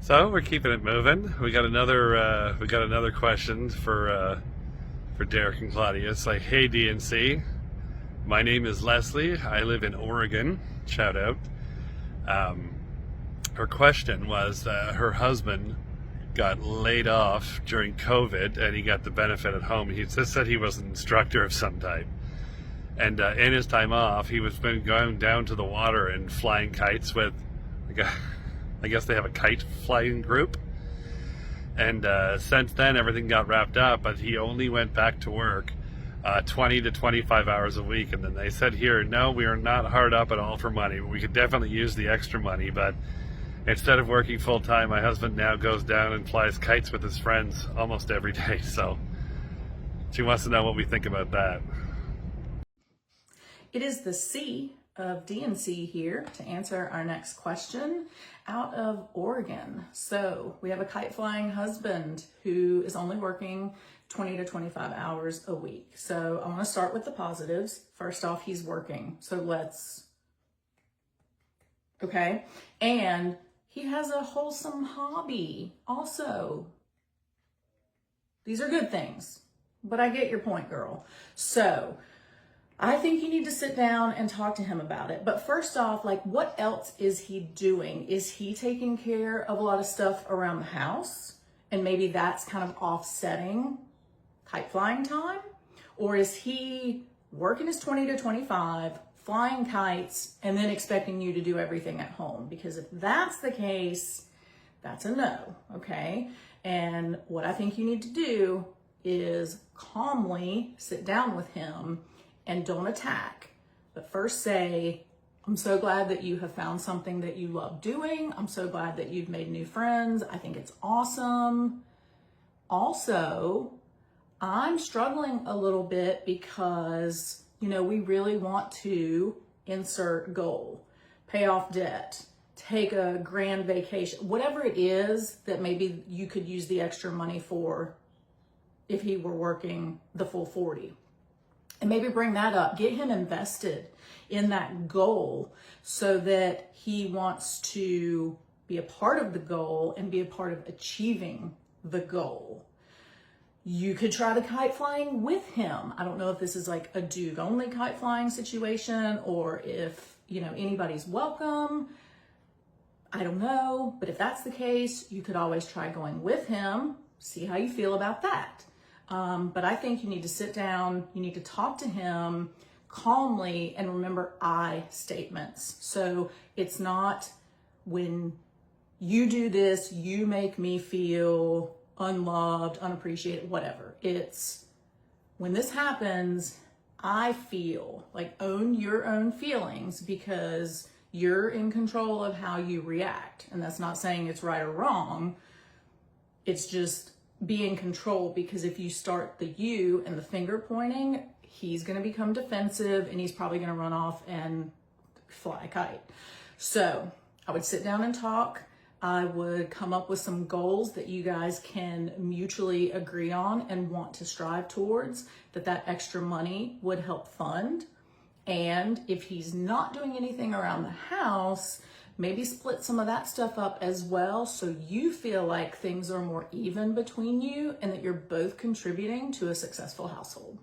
So we're keeping it moving. We got another question for Derek and Claudia. It's like, hey DNC, my name is Leslie. I live in Oregon. Shout out. Um, Her question was her husband got laid off during COVID, and he got the benefit at home. He just said he was an instructor of some type, and in his time off, he was been going down to the water and flying kites with, like a, I guess they have a kite flying group. And since then, everything got wrapped up, but he only went back to work 20 to 25 hours a week. And then they said, here, no, we are not hard up at all for money. We could definitely use the extra money, but instead of working full time, my husband now goes down and flies kites with his friends almost every day. So she wants to know what we think about that. It is the C of DNC here to answer our next question out of Oregon. So we have a kite flying husband who is only working 20 to 25 hours a week. So I want to start with the positives. First off, he's working. Okay. And he has a wholesome hobby also. These are good things, but I get your point, girl. So I think you need to sit down and talk to him about it. But first off, like, what else is he doing? Is he taking care of a lot of stuff around the house? And maybe that's kind of offsetting kite flying time? Or is he working his 20 to 25, flying kites, and then expecting you to do everything at home? Because if that's the case, that's a no, okay? And what I think you need to do is calmly sit down with him and don't attack, but first say, I'm so glad that you have found something that you love doing. I'm so glad that you've made new friends. I think it's awesome. Also, I'm struggling a little bit because, we really want to insert goal, pay off debt, take a grand vacation, whatever it is that maybe you could use the extra money for if he were working the full 40. And maybe bring that up, get him invested in that goal so that he wants to be a part of the goal and be a part of achieving the goal. You could try the kite flying with him. I don't know if this is like a dude only kite flying situation or if, anybody's welcome. I don't know. But if that's the case, you could always try going with him, see how you feel about that. But I think you need to sit down, you need to talk to him calmly and remember I statements. So it's not when you do this, you make me feel unloved, unappreciated, whatever. It's when this happens, I feel like own your own feelings because you're in control of how you react. And that's not saying it's right or wrong. It's just be in control, because if you start the you and the finger pointing, he's going to become defensive and he's probably going to run off and fly a kite. So I would sit down and talk. I would come up with some goals that you guys can mutually agree on and want to strive towards, that extra money would help fund. And if he's not doing anything around the house, maybe split some of that stuff up as well, so you feel like things are more even between you and that you're both contributing to a successful household.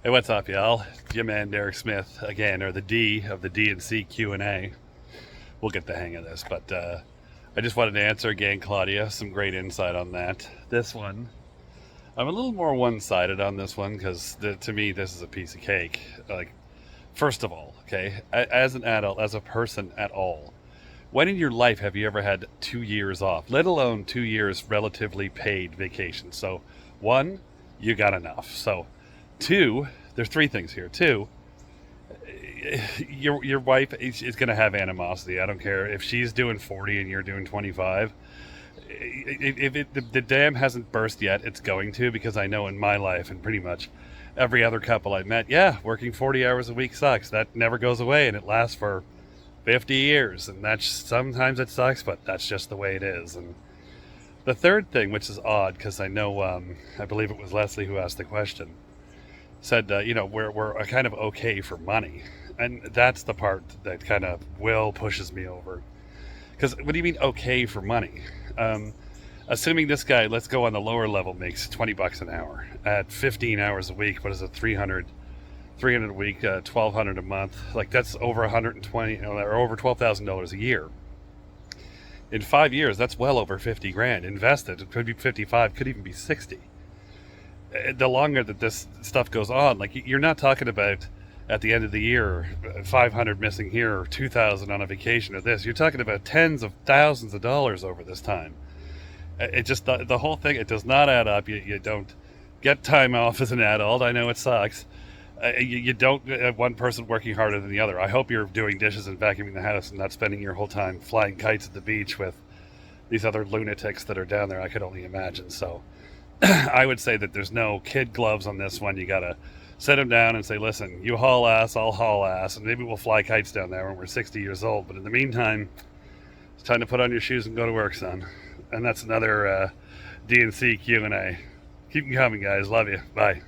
Hey, what's up, y'all? It's your man Derek Smith again, or the D of the DNC QandA. We'll get the hang of this, but I just wanted to answer again, Claudia. Some great insight on that. This one, I'm a little more one-sided on this one because to me, this is a piece of cake. Like, first of all, okay, as an adult, as a person at all, when in your life have you ever had 2 years off, let alone 2 years relatively paid vacation? So, one, you got enough. So, two, there's three things here. Two, your wife is going to have animosity. I don't care if she's doing 40 and you're doing 25. If the dam hasn't burst yet, it's going to, because I know in my life and pretty much every other couple I met, working 40 hours a week sucks. That never goes away, and it lasts for 50 years. And that's, sometimes it sucks, but that's just the way it is. And the third thing, which is odd, because I know, I believe it was Leslie who asked the question, said, we're kind of okay for money. And that's the part that kind of pushes me over. Because what do you mean okay for money? Assuming this guy, let's go on the lower level, makes $20 an hour at 15 hours a week. What is it? 300 a week, 1,200 a month. Like that's over 120 or over $12,000 a year. In 5 years, that's well over 50 grand invested. It could be 55, could even be 60. The longer that this stuff goes on, like you're not talking about at the end of the year 500 missing here or 2,000 on a vacation or this. You're talking about tens of thousands of dollars over this time. It just, the whole thing, it does not add up. You don't get time off as an adult. I know it sucks. You don't have one person working harder than the other. I hope you're doing dishes and vacuuming the house and not spending your whole time flying kites at the beach with these other lunatics that are down there. I could only imagine. So I would say that there's no kid gloves on this one. You got to sit them down and say, listen, you haul ass, I'll haul ass, and maybe we'll fly kites down there when we're 60 years old. But in the meantime, it's time to put on your shoes and go to work, son. And that's another DNC Q&A. Keep them coming, guys. Love you. Bye.